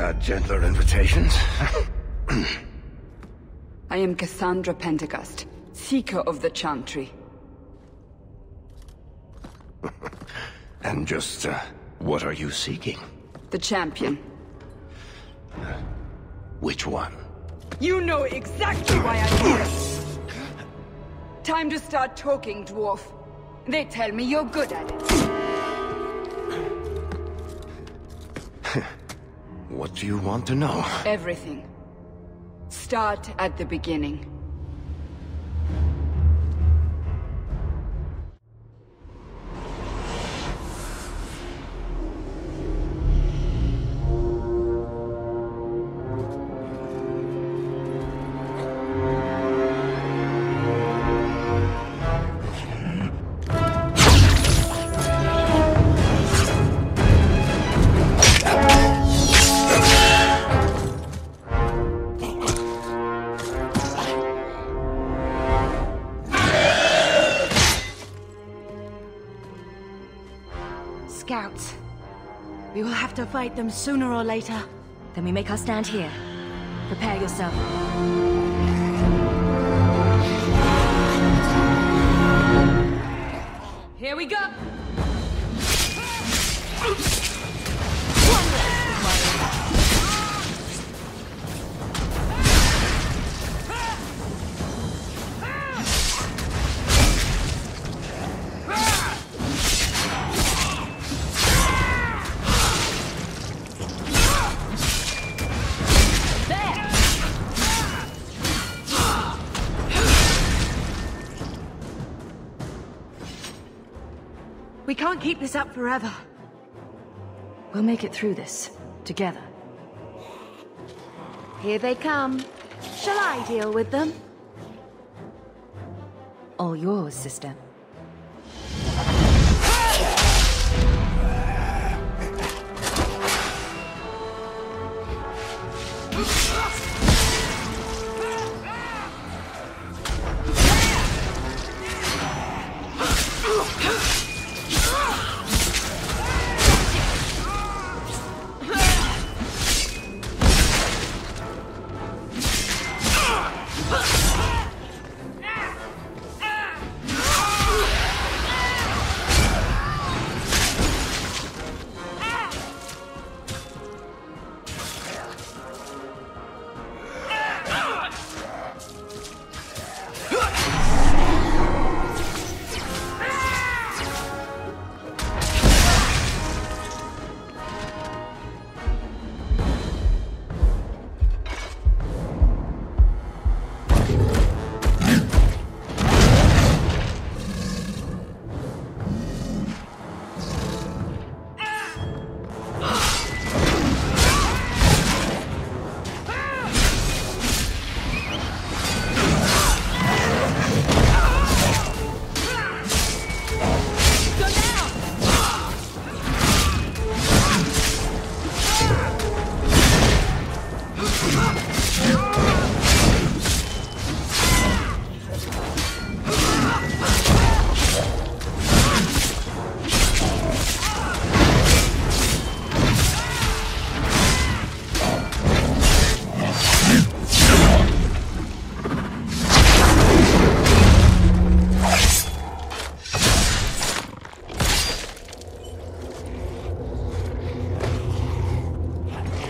had gentler invitations. I am Cassandra Pentecost, Seeker of the Chantry. And just, what are you seeking? The champion. Which one? You know exactly why I'm here! Time to start talking, dwarf. They tell me you're good at it. What do you want to know? Everything. Start at the beginning. Scouts. We will have to fight them sooner or later. Then we make our stand here. Prepare yourself. Here we go! We can't keep this up forever. We'll make it through this, together. Here they come. Shall I deal with them? All yours, sister.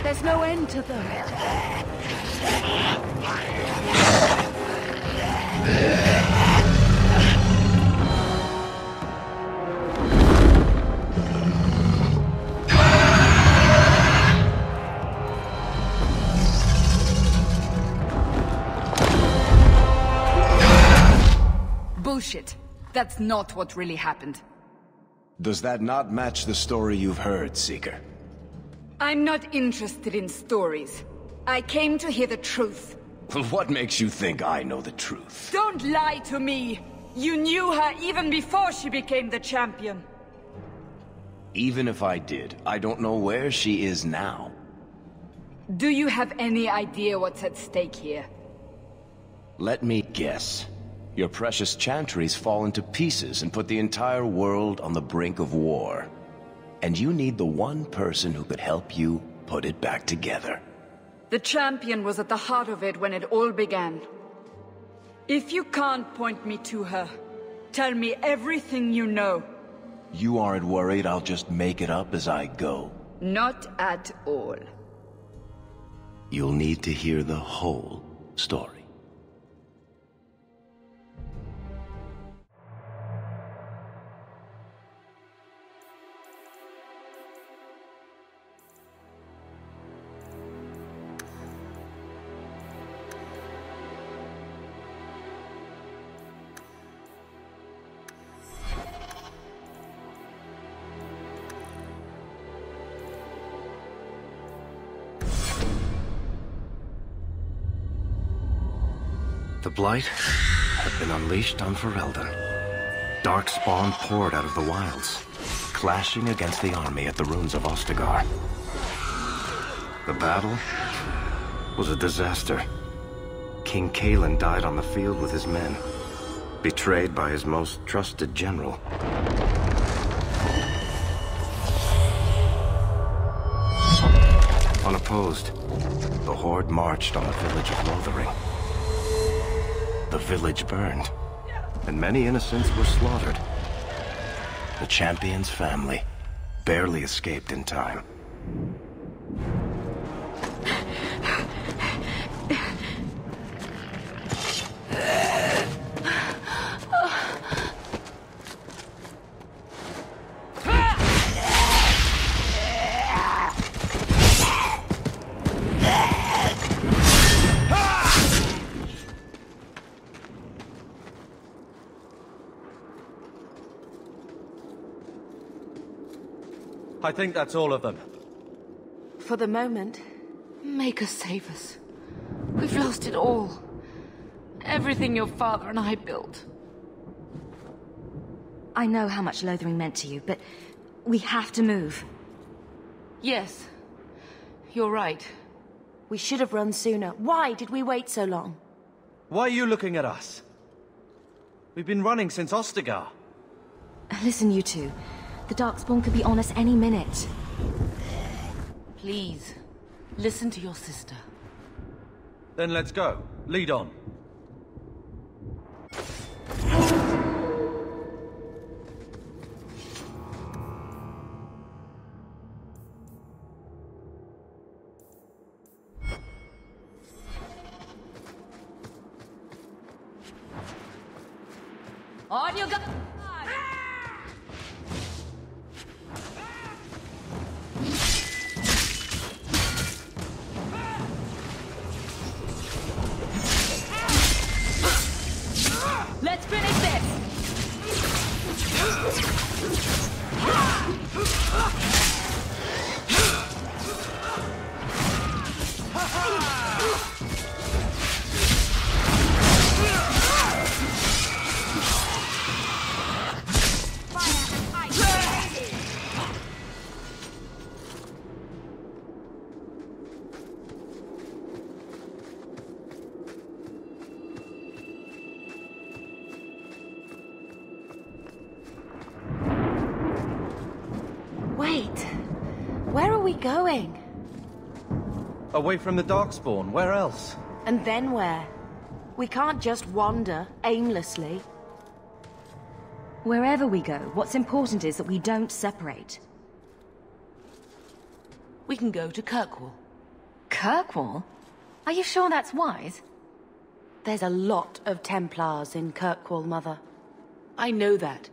There's no end to them. Bullshit. That's not what really happened. Does that not match the story you've heard, Seeker? I'm not interested in stories. I came to hear the truth. What makes you think I know the truth? Don't lie to me! You knew her even before she became the champion. Even if I did, I don't know where she is now. Do you have any idea what's at stake here? Let me guess. Your precious chantries fall into pieces and put the entire world on the brink of war. And you need the one person who could help you put it back together. The champion was at the heart of it when it all began. If you can't point me to her, tell me everything you know. You aren't worried I'll just make it up as I go? Not at all. You'll need to hear the whole story. The Blight had been unleashed on Ferelden. Dark spawn poured out of the wilds, clashing against the army at the ruins of Ostagar. The battle was a disaster. King Cailan died on the field with his men, betrayed by his most trusted general. Unopposed, the Horde marched on the village of Lothering. The village burned, and many innocents were slaughtered. The champion's family barely escaped in time. I think that's all of them. For the moment, make us save us. We've lost it all. Everything your father and I built. I know how much Lothering meant to you, but we have to move. Yes, you're right. We should have run sooner. Why did we wait so long? Why are you looking at us? We've been running since Ostagar. Listen, you two. The Darkspawn could be on us any minute. Please, listen to your sister. Then let's go. Lead on. On you go! Let's finish this! Going? Away from the Darkspawn, where else? And then where? We can't just wander aimlessly. Wherever we go, what's important is that we don't separate. We can go to Kirkwall. Kirkwall? Are you sure that's wise? There's a lot of Templars in Kirkwall, Mother. I know that,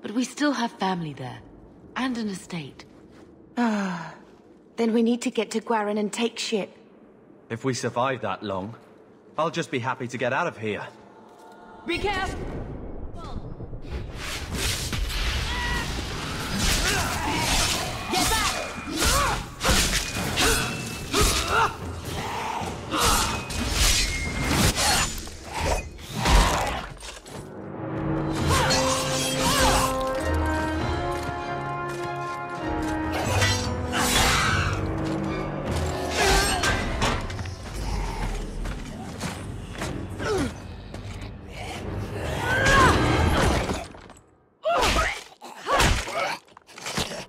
but we still have family there, and an estate. Then we need to get to Gwaran and take ship. If we survive that long, I'll just be happy to get out of here. Be careful! Get back!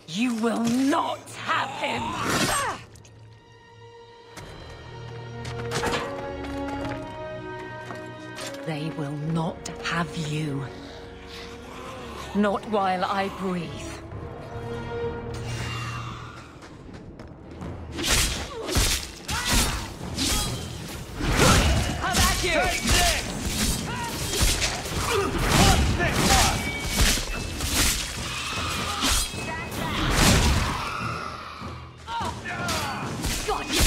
You will not have him! They will not have you. Not while I breathe. How about you? Take this! What's this one? God, you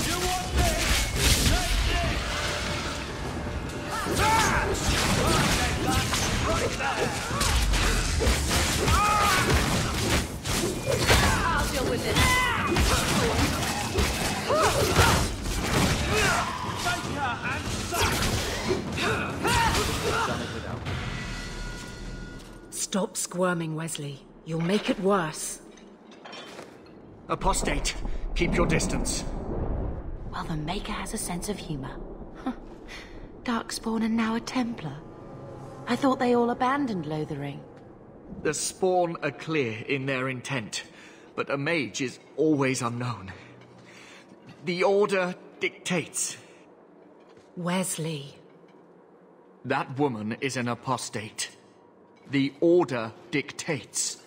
You want this? Take this! Right there! I'll deal with this. Take her and suck! Stop squirming, Wesley. You'll make it worse. Apostate, keep your distance. Well, the Maker has a sense of humor. Darkspawn and now a Templar. I thought they all abandoned Lothering. The Spawn are clear in their intent, but a mage is always unknown. The Order dictates. Wesley. That woman is an apostate. The Order dictates.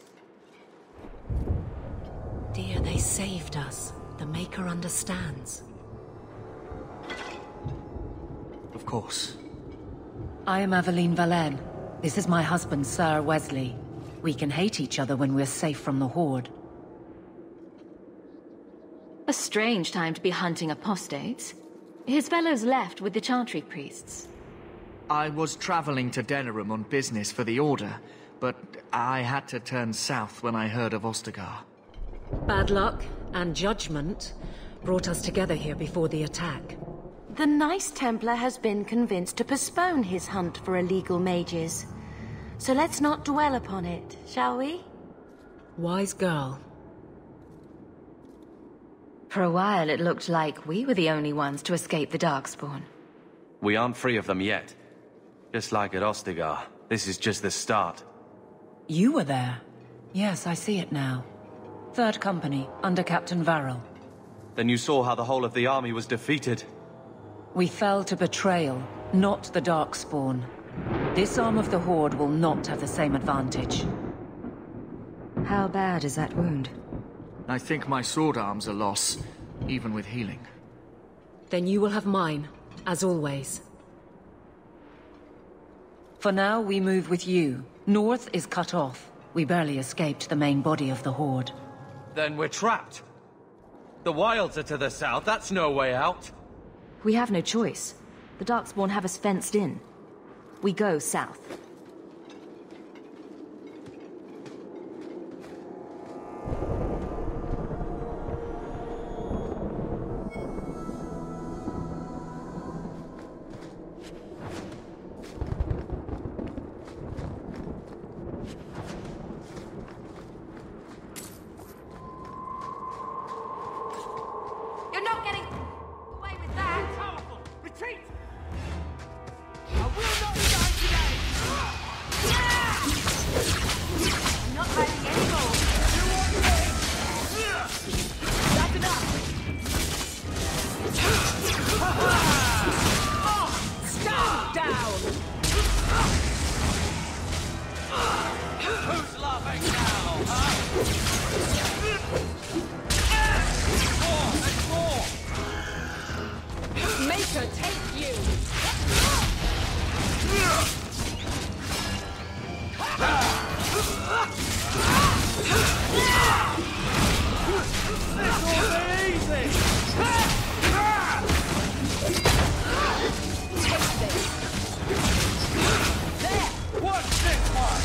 Dear, they saved us. The Maker understands. Of course. I am Avelin Valen. This is my husband, Sir Wesley. We can hate each other when we're safe from the Horde. A strange time to be hunting apostates. His fellows left with the Chantry priests. I was traveling to Denerim on business for the Order, but I had to turn south when I heard of Ostagar. Bad luck and judgment brought us together here before the attack. The nice Templar has been convinced to postpone his hunt for illegal mages. So let's not dwell upon it, shall we? Wise girl. For a while it looked like we were the only ones to escape the Darkspawn. We aren't free of them yet. Just like at Ostagar, this is just the start. You were there. Yes, I see it now. Third Company, under Captain Varel. Then you saw how the whole of the army was defeated. We fell to betrayal, not the Darkspawn. This arm of the Horde will not have the same advantage. How bad is that wound? I think my sword arm's a loss, even with healing. Then you will have mine, as always. For now, we move with you. North is cut off. We barely escaped the main body of the Horde. Then we're trapped. The wilds are to the south, that's no way out. We have no choice. The Darkspawn have us fenced in. We go south. You're not getting away with that. Powerful! Retreat! I will not die today. I'm not hiding anymore. That's enough. Stand down. Who's laughing now, huh? More! Maker, take you. What's this one?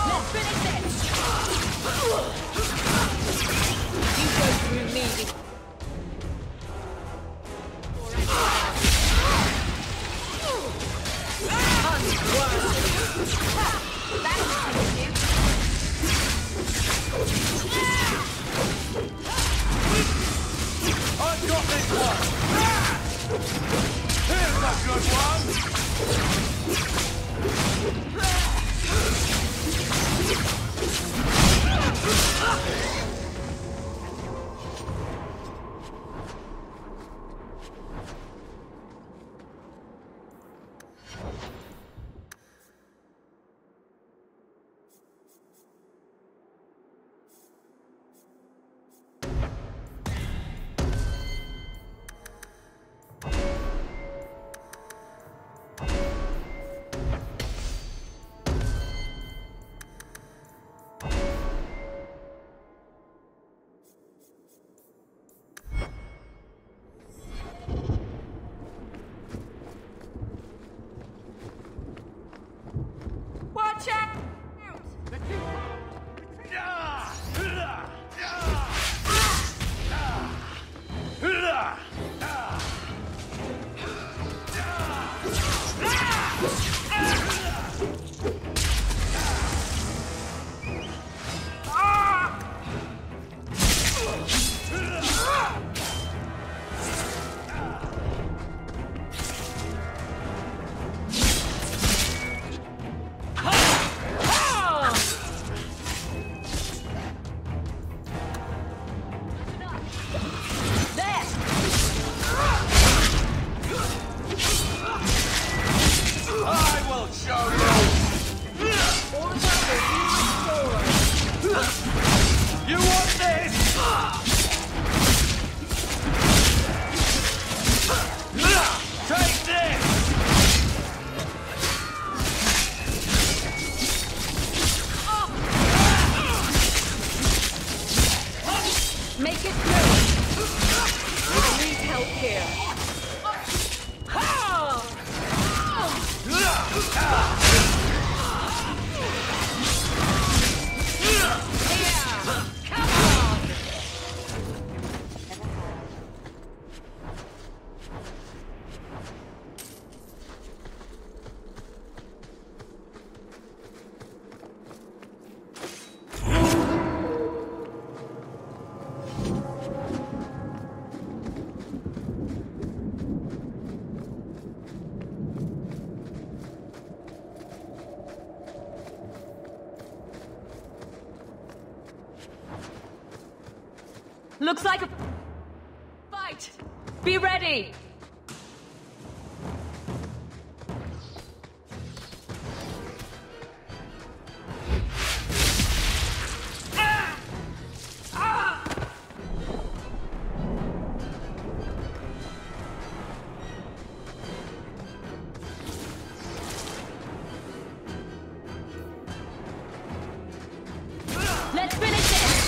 Let's finish this. You go through me. I've got this one! Here's a good one! here. Looks like a fight. Be ready. Let's finish it.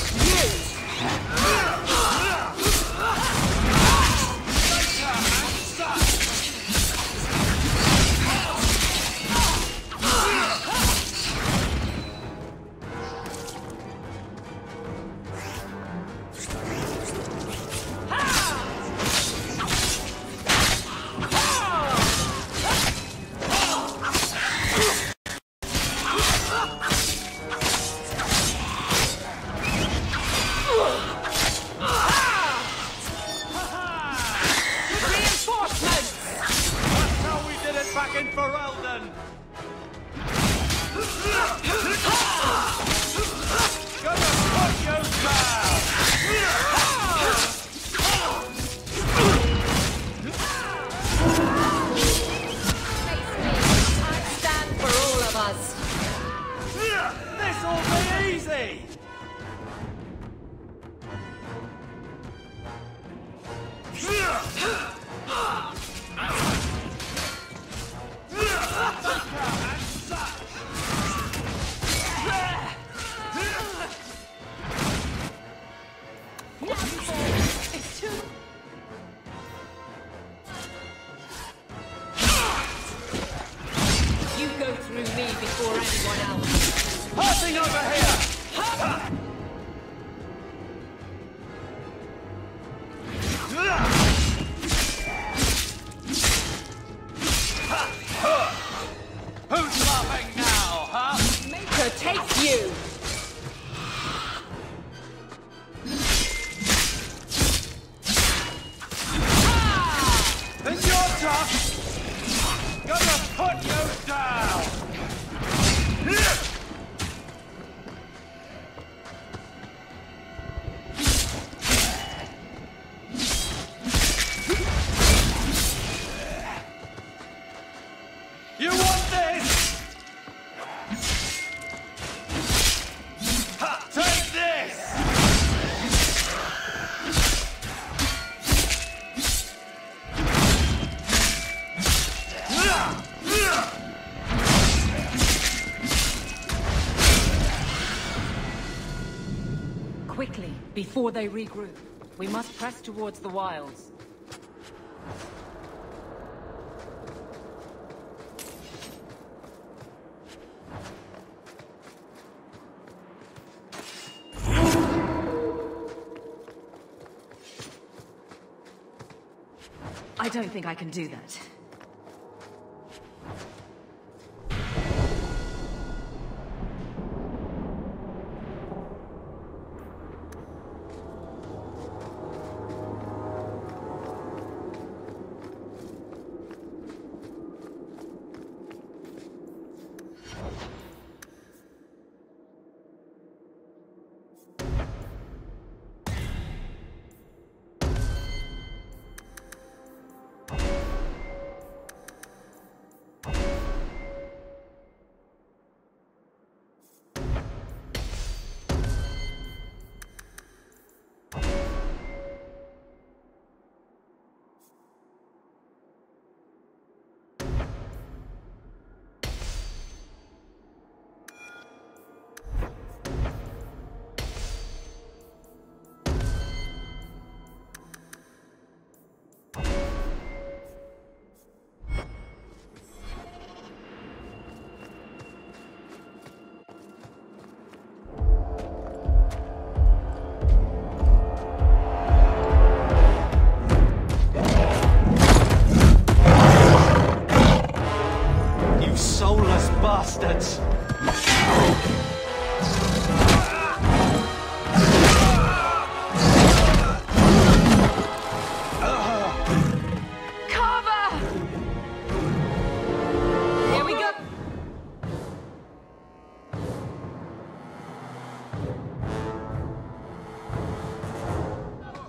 Quickly, before they regroup. We must press towards the wilds. I don't think I can do that.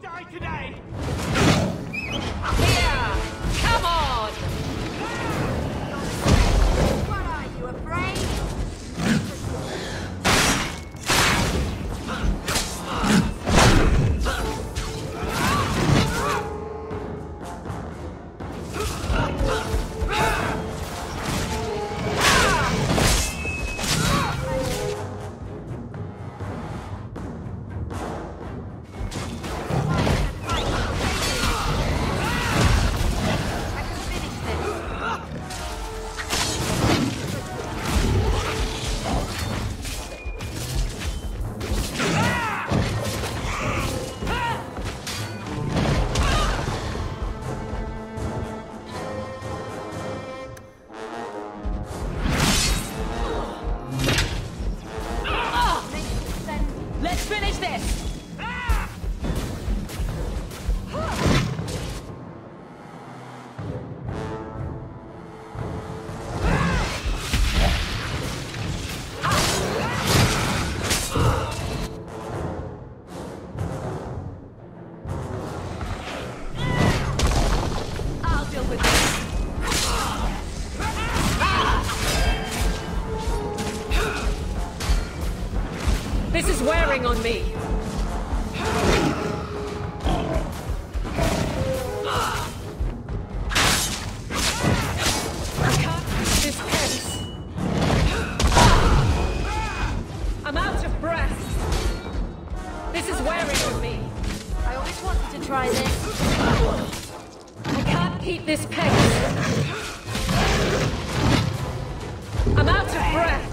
Die today! Here! Come on! What are you, afraid? This is wearing on me. I can't keep this pace. I'm out of breath. This is wearing on me. I always wanted to try this. I can't keep this pace. I'm out of breath.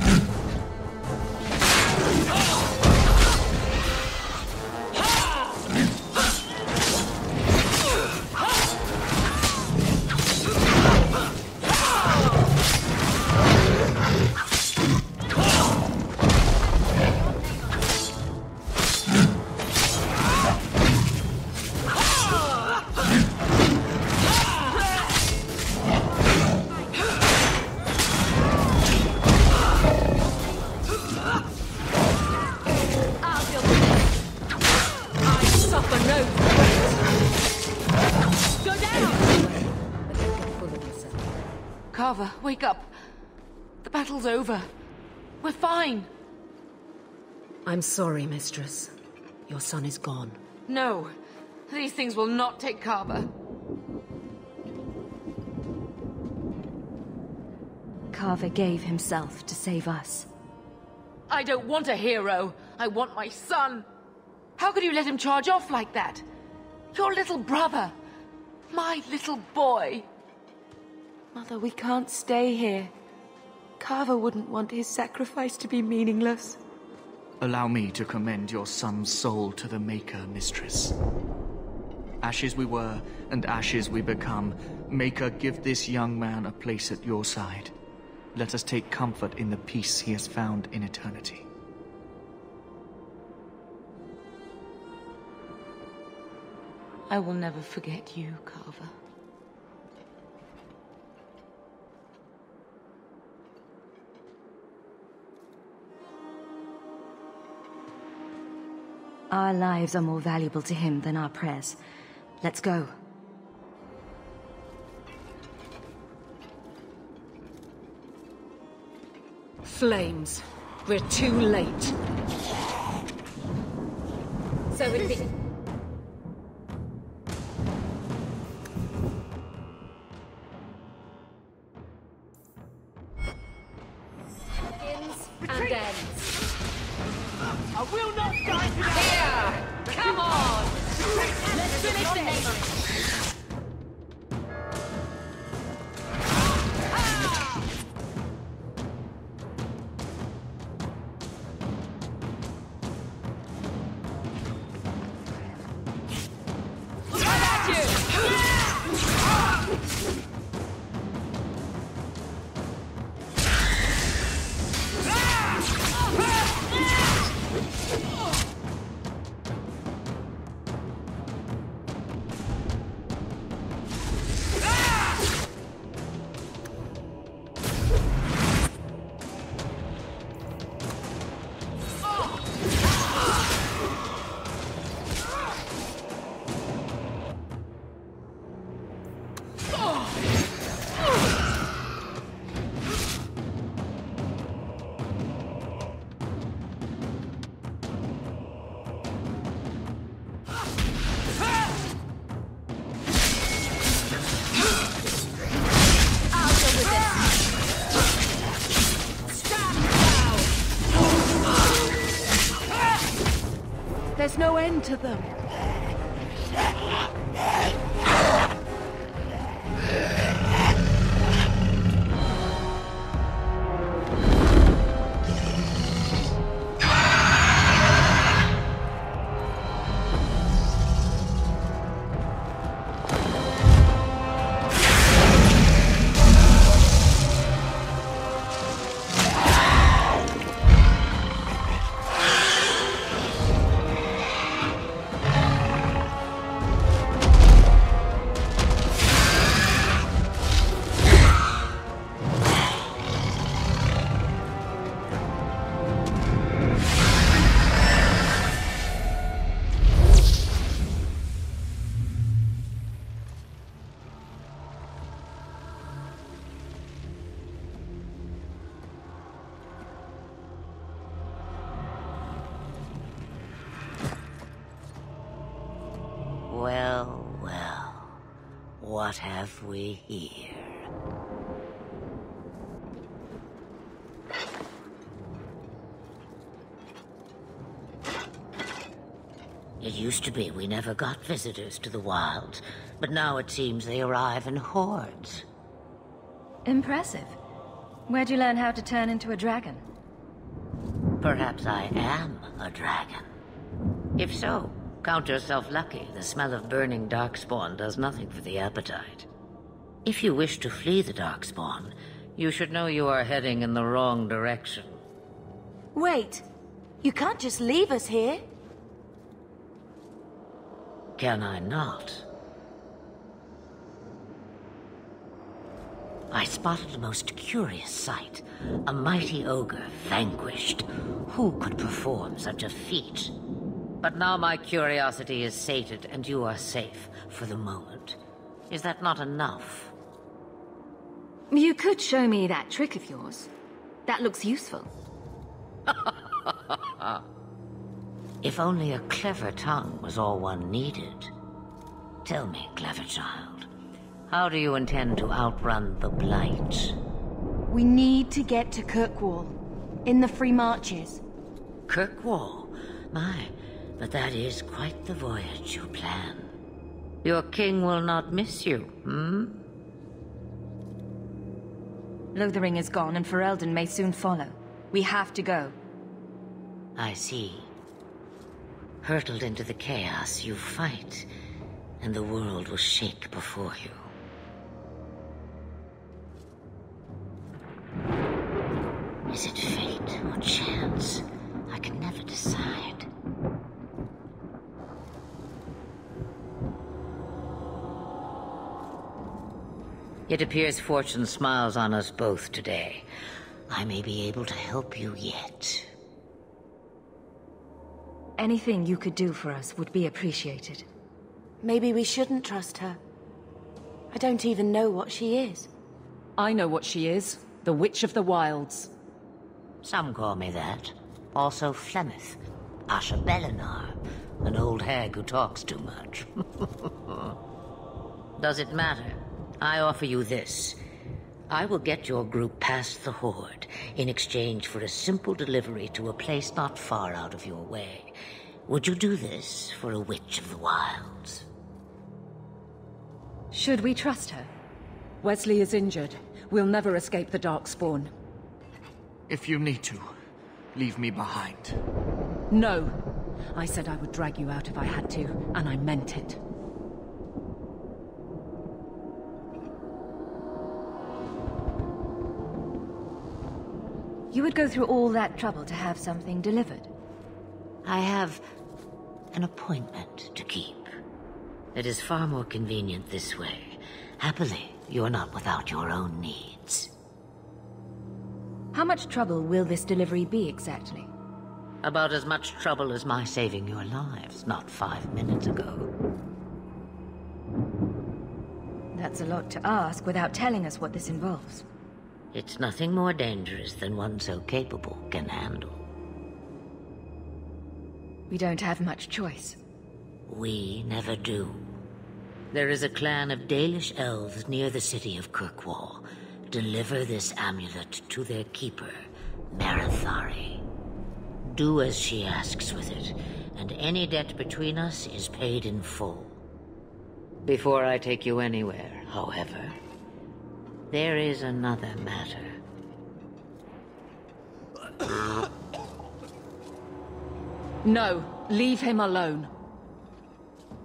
Carver, wake up. The battle's over. We're fine. I'm sorry, Mistress. Your son is gone. No, these things will not take Carver. Carver gave himself to save us. I don't want a hero. I want my son. How could you let him charge off like that? Your little brother. My little boy. Mother, we can't stay here. Carver wouldn't want his sacrifice to be meaningless. Allow me to commend your son's soul to the Maker, Mistress. Ashes we were, and ashes we become. Maker, give this young man a place at your side. Let us take comfort in the peace he has found in eternity. I will never forget you, Carver. Our lives are more valuable to him than our prayers. Let's go. Flames. We're too late. So it be. Begins and ends. I will not die today! Here! Come on! Let's finish this! There's no end to them. Well, well. What have we here? It used to be we never got visitors to the wilds, but now it seems they arrive in hordes. Impressive. Where'd you learn how to turn into a dragon? Perhaps I am a dragon. If so, count yourself lucky. The smell of burning darkspawn does nothing for the appetite. If you wish to flee the darkspawn, you should know you are heading in the wrong direction. Wait. You can't just leave us here. Can I not? I spotted a most curious sight. A mighty ogre vanquished. Who could perform such a feat? But now my curiosity is sated and you are safe for the moment. Is that not enough? You could show me that trick of yours. That looks useful. If only a clever tongue was all one needed. Tell me, clever child, how do you intend to outrun the Blight? We need to get to Kirkwall, in the Free Marches. Kirkwall? My, but that is quite the voyage you plan. Your king will not miss you, hmm? Lothering is gone and Ferelden may soon follow. We have to go. I see. Hurtled into the chaos, you fight, and the world will shake before you. Is it fate or chance? I can never decide. It appears fortune smiles on us both today. I may be able to help you yet. Anything you could do for us would be appreciated. Maybe we shouldn't trust her. I don't even know what she is. I know what she is. The Witch of the Wilds. Some call me that. Also Flemeth. Asha Belinar. An old hag who talks too much. Does it matter? I offer you this. I will get your group past the Horde in exchange for a simple delivery to a place not far out of your way. Would you do this for a Witch of the Wilds? Should we trust her? Wesley is injured. We'll never escape the Darkspawn. If you need to, leave me behind. No. I said I would drag you out if I had to, and I meant it. You would go through all that trouble to have something delivered? I have an appointment to keep. It is far more convenient this way. Happily, you're not without your own needs. How much trouble will this delivery be exactly? About as much trouble as my saving your lives not 5 minutes ago. That's a lot to ask without telling us what this involves. It's nothing more dangerous than one so capable can handle. We don't have much choice. We never do. There is a clan of Dalish elves near the city of Kirkwall. Deliver this amulet to their keeper, Marathari. Do as she asks with it, and any debt between us is paid in full. Before I take you anywhere, however, there is another matter. No, leave him alone.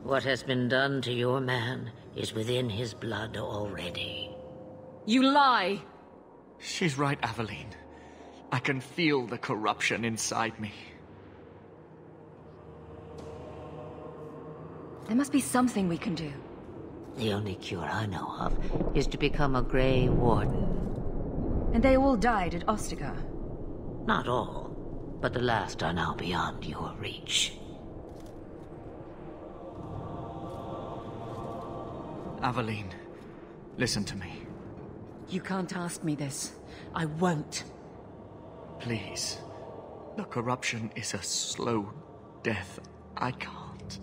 What has been done to your man is within his blood already. You lie! She's right, Avelin. I can feel the corruption inside me. There must be something we can do. The only cure I know of is to become a Grey Warden. And they all died at Ostagar. Not all, but the last are now beyond your reach. Avelin, listen to me. You can't ask me this. I won't. Please. The corruption is a slow death. I can't.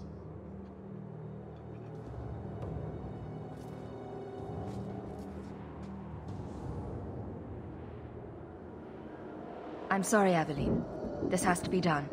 I'm sorry, Avelin. This has to be done.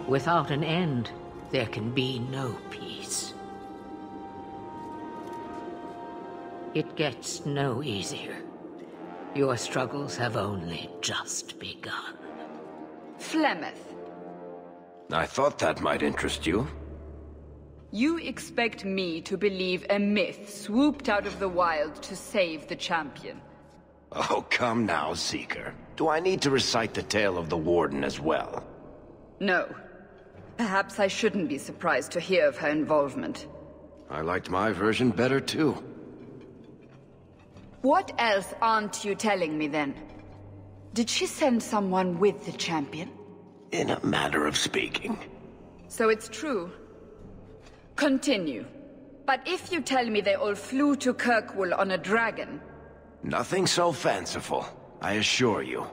Without an end, there can be no peace. It gets no easier. Your struggles have only just begun. Flemeth, I thought that might interest you. you expect me to believe a myth swooped out of the wild to save the champion? Oh, come now, Seeker. Do I need to recite the tale of the Warden as well? No. Perhaps I shouldn't be surprised to hear of her involvement. I liked my version better, too. What else aren't you telling me, then? Did she send someone with the champion? In a manner of speaking. So it's true. Continue. But if you tell me they all flew to Kirkwall on a dragon... Nothing so fanciful, I assure you.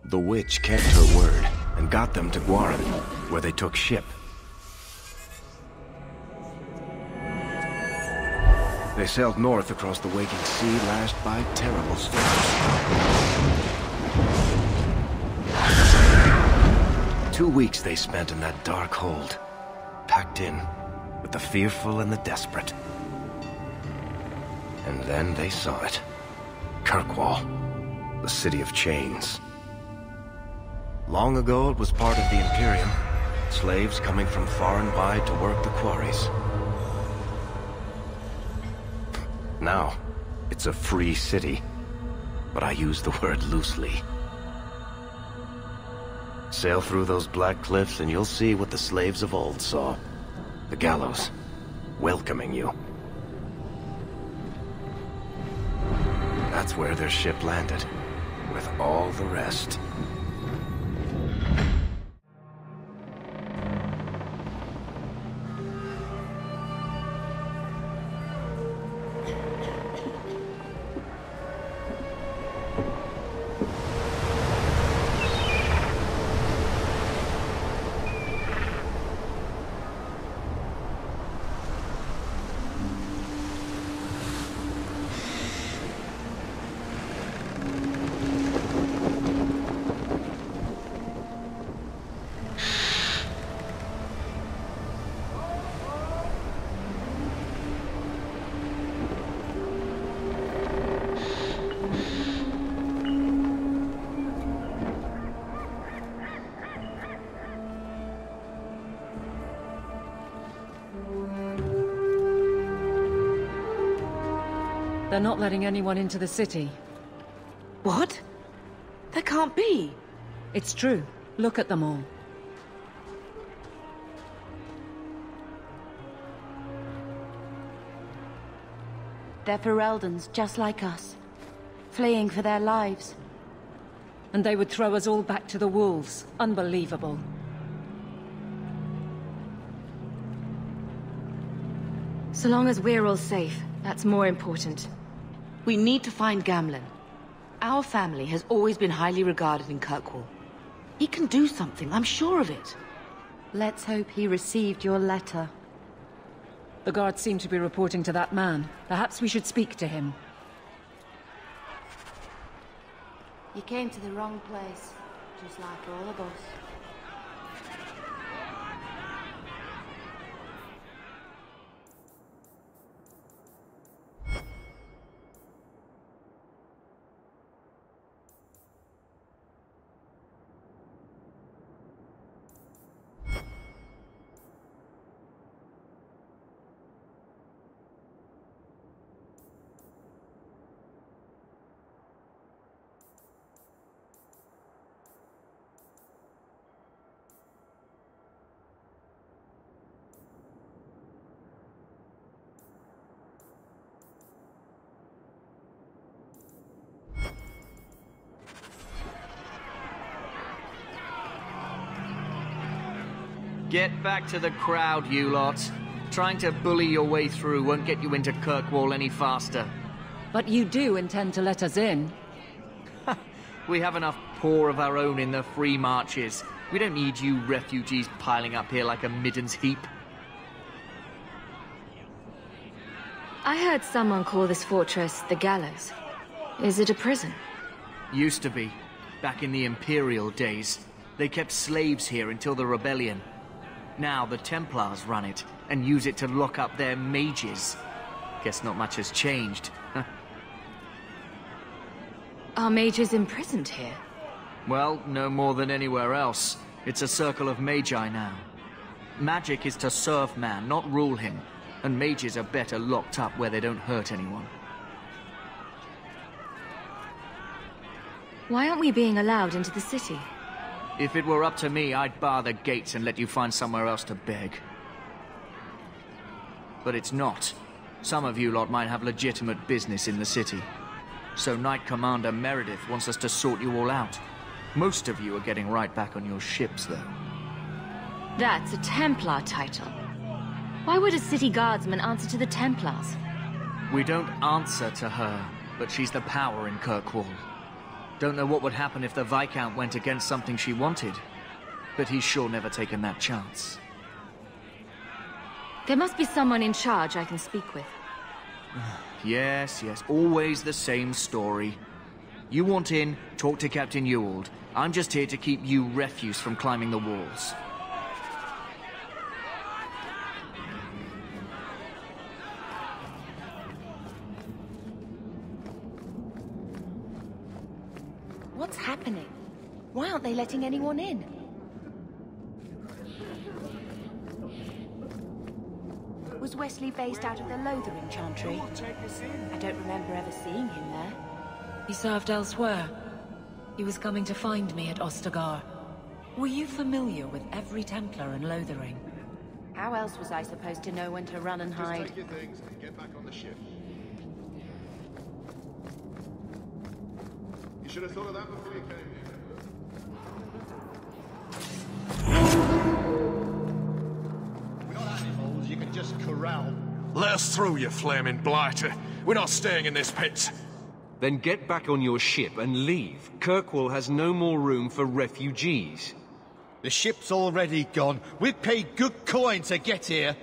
The witch kept her word, and got them to Guaran, where they took ship. They sailed north across the waking sea, lashed by terrible storms. 2 weeks they spent in that dark hold, packed in with the fearful and the desperate. And then they saw it. Kirkwall, the city of chains. Long ago it was part of the Imperium, slaves coming from far and wide to work the quarries. Now, it's a free city, but I use the word loosely. Sail through those black cliffs and you'll see what the slaves of old saw. The gallows, welcoming you. That's where their ship landed, with all the rest. They're not letting anyone into the city. What? That can't be. It's true. Look at them all. They're Fereldans, just like us. Fleeing for their lives. And they would throw us all back to the wolves. Unbelievable. So long as we're all safe, that's more important. We need to find Gamlen. Our family has always been highly regarded in Kirkwall. He can do something, I'm sure of it. Let's hope he received your letter. The guards seem to be reporting to that man. Perhaps we should speak to him. You came to the wrong place, just like all of us. Get back to the crowd, you lot. Trying to bully your way through won't get you into Kirkwall any faster. But you do intend to let us in. We have enough poor of our own in the free marches. We don't need you refugees piling up here like a middens heap. I heard someone call this fortress the Gallows. Is it a prison? Used to be. Back in the Imperial days. They kept slaves here until the rebellion. Now the Templars run it, and use it to lock up their mages. Guess not much has changed. Are mages imprisoned here? Well, no more than anywhere else. It's a circle of magi now. Magic is to serve man, not rule him. And mages are better locked up where they don't hurt anyone. Why aren't we being allowed into the city? If it were up to me, I'd bar the gates and let you find somewhere else to beg. But it's not. Some of you lot might have legitimate business in the city. So Knight Commander Meredith wants us to sort you all out. Most of you are getting right back on your ships, though. That's a Templar title. Why would a city guardsman answer to the Templars? We don't answer to her, but she's the power in Kirkwall. Don't know what would happen if the Viscount went against something she wanted, but he's sure never taken that chance. There must be someone in charge I can speak with. Yes, always the same story. You want in, talk to Captain Ewald. I'm just here to keep you refuse from climbing the walls. What's happening? Why aren't they letting anyone in? Was Wesley based out of the Lothering Chantry? I don't remember ever seeing him there. He served elsewhere. He was coming to find me at Ostagar. Were you familiar with every Templar in Lothering? How else was I supposed to know when to run and hide? Just take your things and get back on the ship. You should have thought of that before you came here. We're not animals you can just corral. Let us through, you flaming blighter. We're not staying in this pit. Then get back on your ship and leave. Kirkwall has no more room for refugees. The ship's already gone. We paid good coin to get here.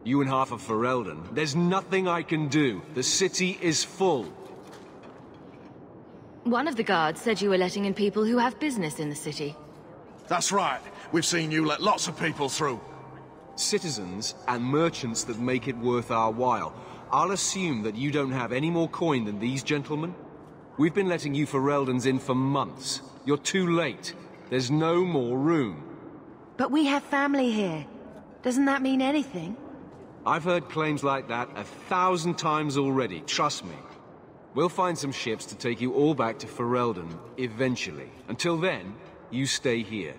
You and half of Ferelden. There's nothing I can do. The city is full. One of the guards said you were letting in people who have business in the city. That's right. We've seen you let lots of people through. Citizens and merchants that make it worth our while. I'll assume that you don't have any more coin than these gentlemen. We've been letting you Fereldans in for months. You're too late. There's no more room. But we have family here. Doesn't that mean anything? I've heard claims like that 1,000 times already, trust me. We'll find some ships to take you all back to Ferelden, eventually. Until then, you stay here.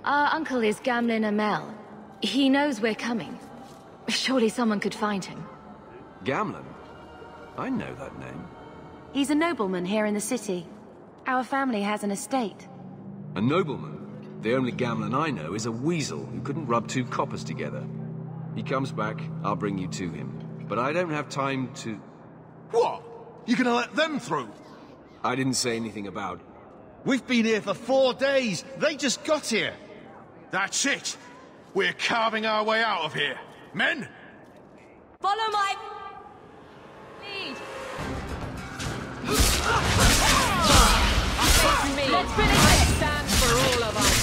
Our uncle is Gamlen Amel. He knows we're coming. Surely someone could find him. Gamlen? I know that name. He's a nobleman here in the city. Our family has an estate. A nobleman? The only Gamlen I know is a weasel who couldn't rub two coppers together. He comes back, I'll bring you to him. But I don't have time to... What? You gonna let them through? I didn't say anything about... We've been here for 4 days. They just got here. That's it. We're carving our way out of here. Men? Follow my lead. Let's finish it! Stand for all of us.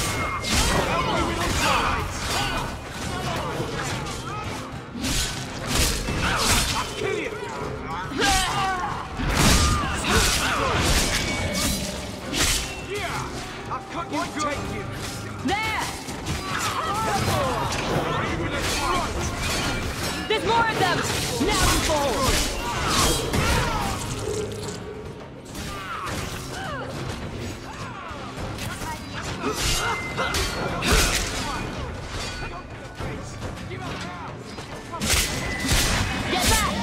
There! There's more of them! Now we fall! Get back!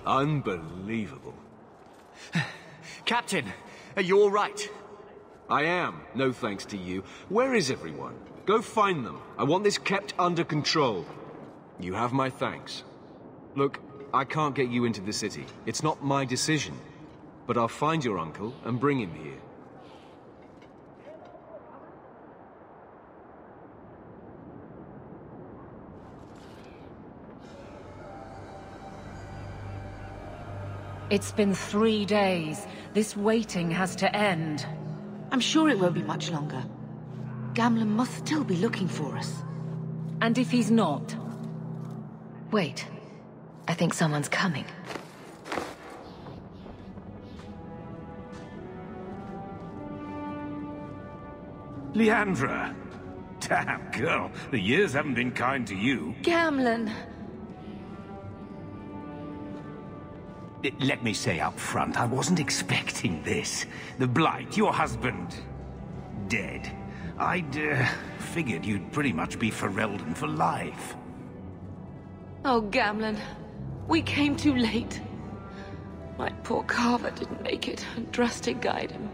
Unbelievable. Captain, are you all right? I am, no thanks to you. Where is everyone? Go find them. I want this kept under control. You have my thanks. Look, I can't get you into the city. It's not my decision. But I'll find your uncle and bring him here. It's been 3 days. This waiting has to end. I'm sure it won't be much longer. Gamlen must still be looking for us. And if he's not? Wait. I think someone's coming. Leandra! Damn, girl. The years haven't been kind to you. Gamlen! Let me say up front, I wasn't expecting this. The Blight, your husband, dead. I'd figured you'd pretty much be Ferelden for life. Oh, Gamlen. We came too late. My poor Carver didn't make it, and Drastic guide him.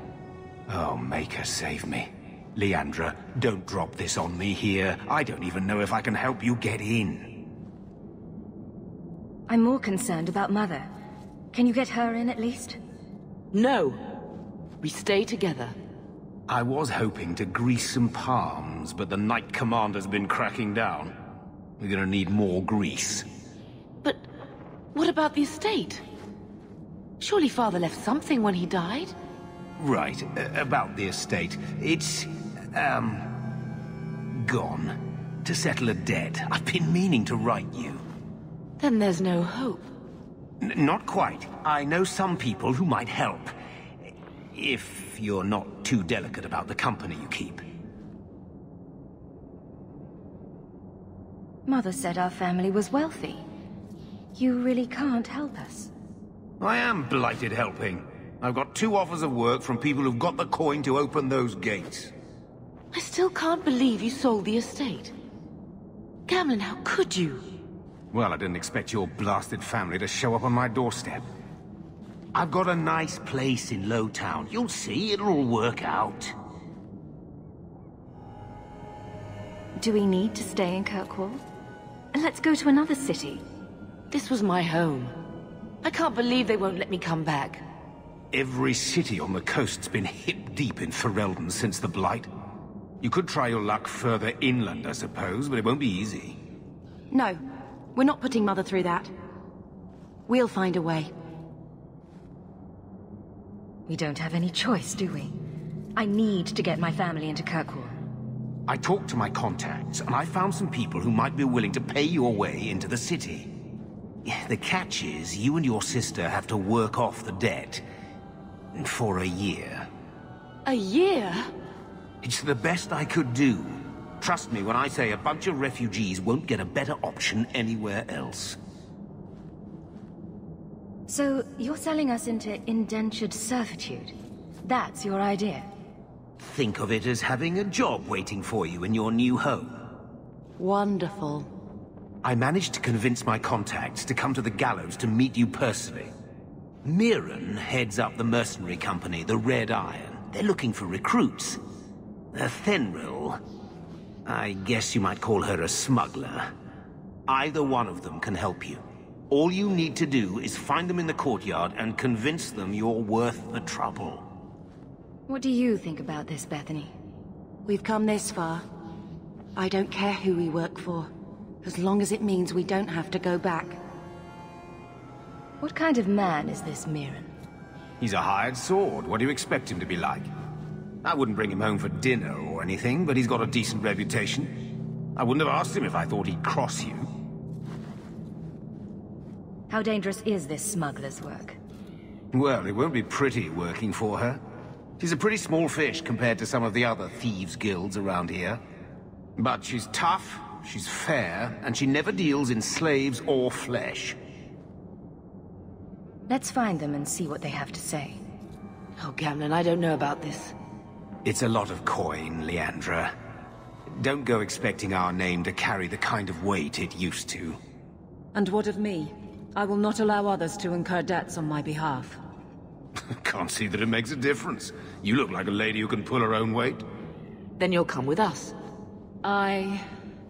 Oh, Maker, save me. Leandra, don't drop this on me here. I don't even know if I can help you get in. I'm more concerned about Mother. Can you get her in at least? No. We stay together. I was hoping to grease some palms, but the Knight Commander's been cracking down. We're gonna need more grease. But what about the estate? Surely Father left something when he died? Right, about the estate. It's, gone. To settle a debt. I've been meaning to write you. Then there's no hope. Not quite. I know some people who might help. If you're not too delicate about the company you keep. Mother said our family was wealthy. You really can't help us. I am blighted helping. I've got 2 offers of work from people who've got the coin to open those gates. I still can't believe you sold the estate. Gamlen, how could you? Well, I didn't expect your blasted family to show up on my doorstep. I've got a nice place in Lowtown. You'll see, it'll all work out. Do we need to stay in Kirkwall? Let's go to another city. This was my home. I can't believe they won't let me come back. Every city on the coast's been hip-deep in Ferelden since the Blight. You could try your luck further inland, I suppose, but it won't be easy. No, we're not putting Mother through that. We'll find a way. We don't have any choice, do we? I need to get my family into Kirkwall. I talked to my contacts, and I found some people who might be willing to pay your way into the city. The catch is, you and your sister have to work off the debt. For a year. A year? It's the best I could do. Trust me when I say a bunch of refugees won't get a better option anywhere else. So, you're selling us into indentured servitude? That's your idea? Think of it as having a job waiting for you in your new home. Wonderful. I managed to convince my contacts to come to the gallows to meet you personally. Mirren heads up the mercenary company, the Red Iron. They're looking for recruits. Fenrir, I guess you might call her a smuggler. Either one of them can help you. All you need to do is find them in the courtyard and convince them you're worth the trouble. What do you think about this, Bethany? We've come this far. I don't care who we work for, as long as it means we don't have to go back. What kind of man is this Mirren? He's a hired sword. What do you expect him to be like? I wouldn't bring him home for dinner or anything, but he's got a decent reputation. I wouldn't have asked him if I thought he'd cross you. How dangerous is this smuggler's work? Well, it won't be pretty working for her. She's a pretty small fish compared to some of the other thieves' guilds around here. But she's tough, she's fair, and she never deals in slaves or flesh. Let's find them and see what they have to say. Oh, Gamlen, I don't know about this. It's a lot of coin, Leandra. Don't go expecting our name to carry the kind of weight it used to. And what of me? I will not allow others to incur debts on my behalf. Can't see that it makes a difference. You look like a lady who can pull her own weight. Then you'll come with us. I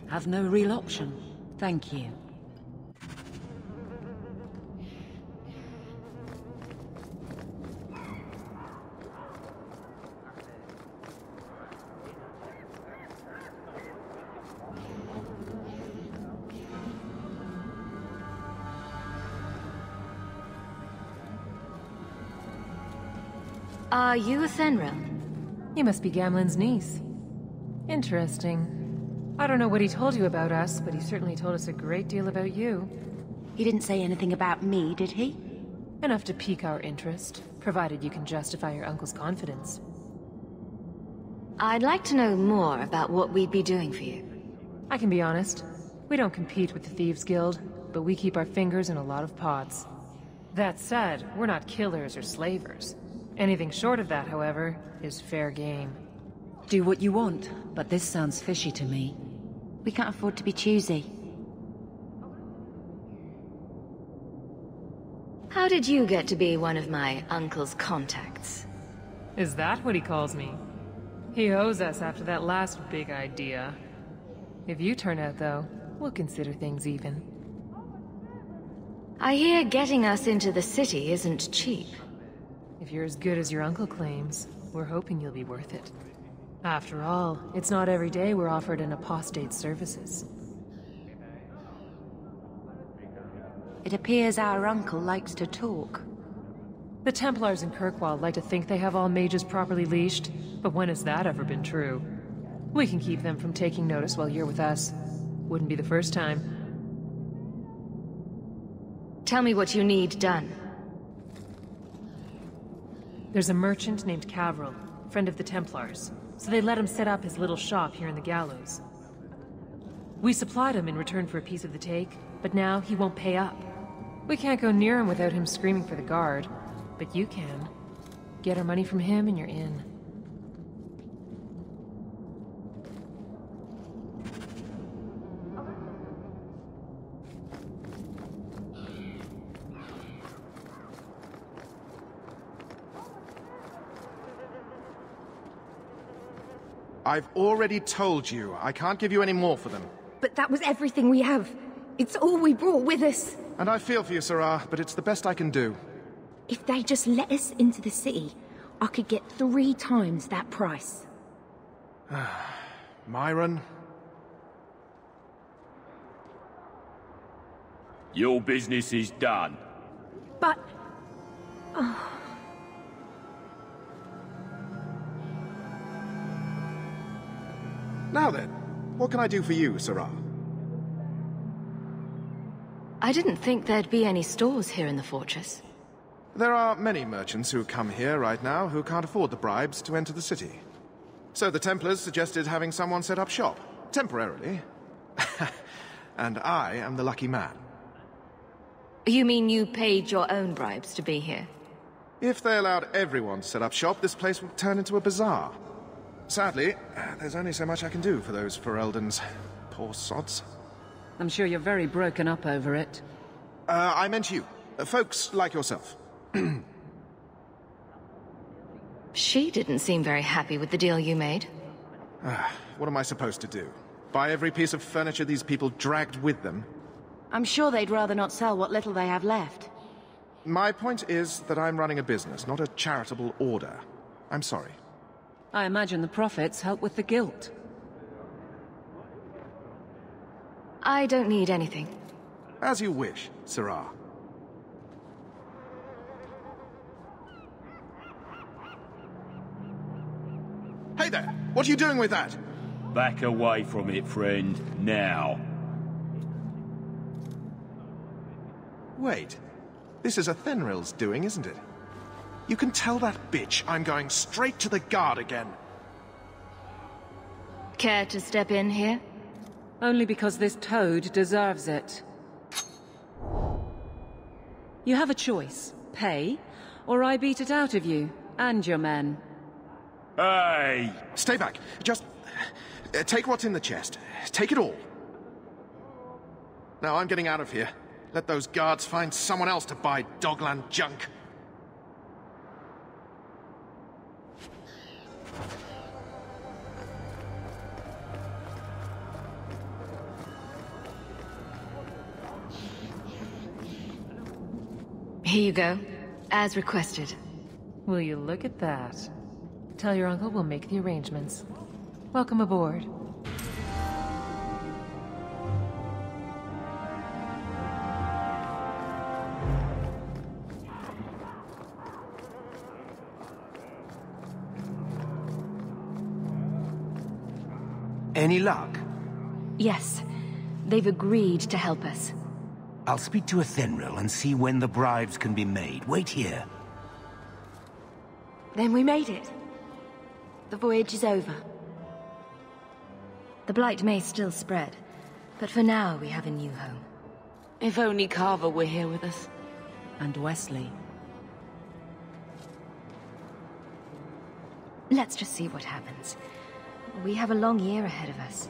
have no real option. Thank you. Are you a Fenrir? You must be Gamlen's niece. Interesting. I don't know what he told you about us, but he certainly told us a great deal about you. He didn't say anything about me, did he? Enough to pique our interest, provided you can justify your uncle's confidence. I'd like to know more about what we'd be doing for you. I can be honest. We don't compete with the Thieves Guild, but we keep our fingers in a lot of pots. That said, we're not killers or slavers. Anything short of that, however, is fair game. Do what you want, but this sounds fishy to me. We can't afford to be choosy. How did you get to be one of my uncle's contacts? Is that what he calls me? He owes us after that last big idea. If you turn out, though, we'll consider things even. I hear getting us into the city isn't cheap. If you're as good as your uncle claims, we're hoping you'll be worth it. After all, it's not every day we're offered an apostate's services. It appears our uncle likes to talk. The Templars in Kirkwall like to think they have all mages properly leashed, but when has that ever been true? We can keep them from taking notice while you're with us. Wouldn't be the first time. Tell me what you need done. There's a merchant named Cavril, friend of the Templars, so they let him set up his little shop here in the Gallows. We supplied him in return for a piece of the take, but now he won't pay up. We can't go near him without him screaming for the guard, but you can. Get our money from him and you're in. I've already told you, I can't give you any more for them. But that was everything we have. It's all we brought with us. And I feel for you, Sarah, but it's the best I can do. If they just let us into the city, I could get 3 times that price. Myron? Your business is done. But... Now then, what can I do for you, Sarah? I didn't think there'd be any stores here in the fortress. There are many merchants who come here right now who can't afford the bribes to enter the city. So the Templars suggested having someone set up shop, temporarily. And I am the lucky man. You mean you paid your own bribes to be here? If they allowed everyone to set up shop, this place would turn into a bazaar. Sadly, there's only so much I can do for those Fereldans. Poor sods. I'm sure you're very broken up over it. I meant you. Folks like yourself. She didn't seem very happy with the deal you made. What am I supposed to do? Buy every piece of furniture these people dragged with them? I'm sure they'd rather not sell what little they have left. My point is that I'm running a business, not a charitable order. I'm sorry. I imagine the profits help with the guilt. I don't need anything. As you wish, Sarah. Hey there! What are you doing with that? Back away from it, friend. Now. Wait. This is a Thenril's doing, isn't it? You can tell that bitch I'm going straight to the guard again. Care to step in here? Only because this toad deserves it. You have a choice. Pay, or I beat it out of you, and your men. Hey! Stay back. Just... take what's in the chest. Take it all. Now I'm getting out of here. Let those guards find someone else to buy Dogland junk. Here you go, as requested. Will you look at that? Tell your uncle we'll make the arrangements. Welcome aboard. Any luck? Yes, they've agreed to help us. I'll speak to a Thenril and see when the bribes can be made. Wait here. Then we made it. The voyage is over. The blight may still spread, but for now we have a new home. If only Carver were here with us. And Wesley. Let's just see what happens. We have a long year ahead of us.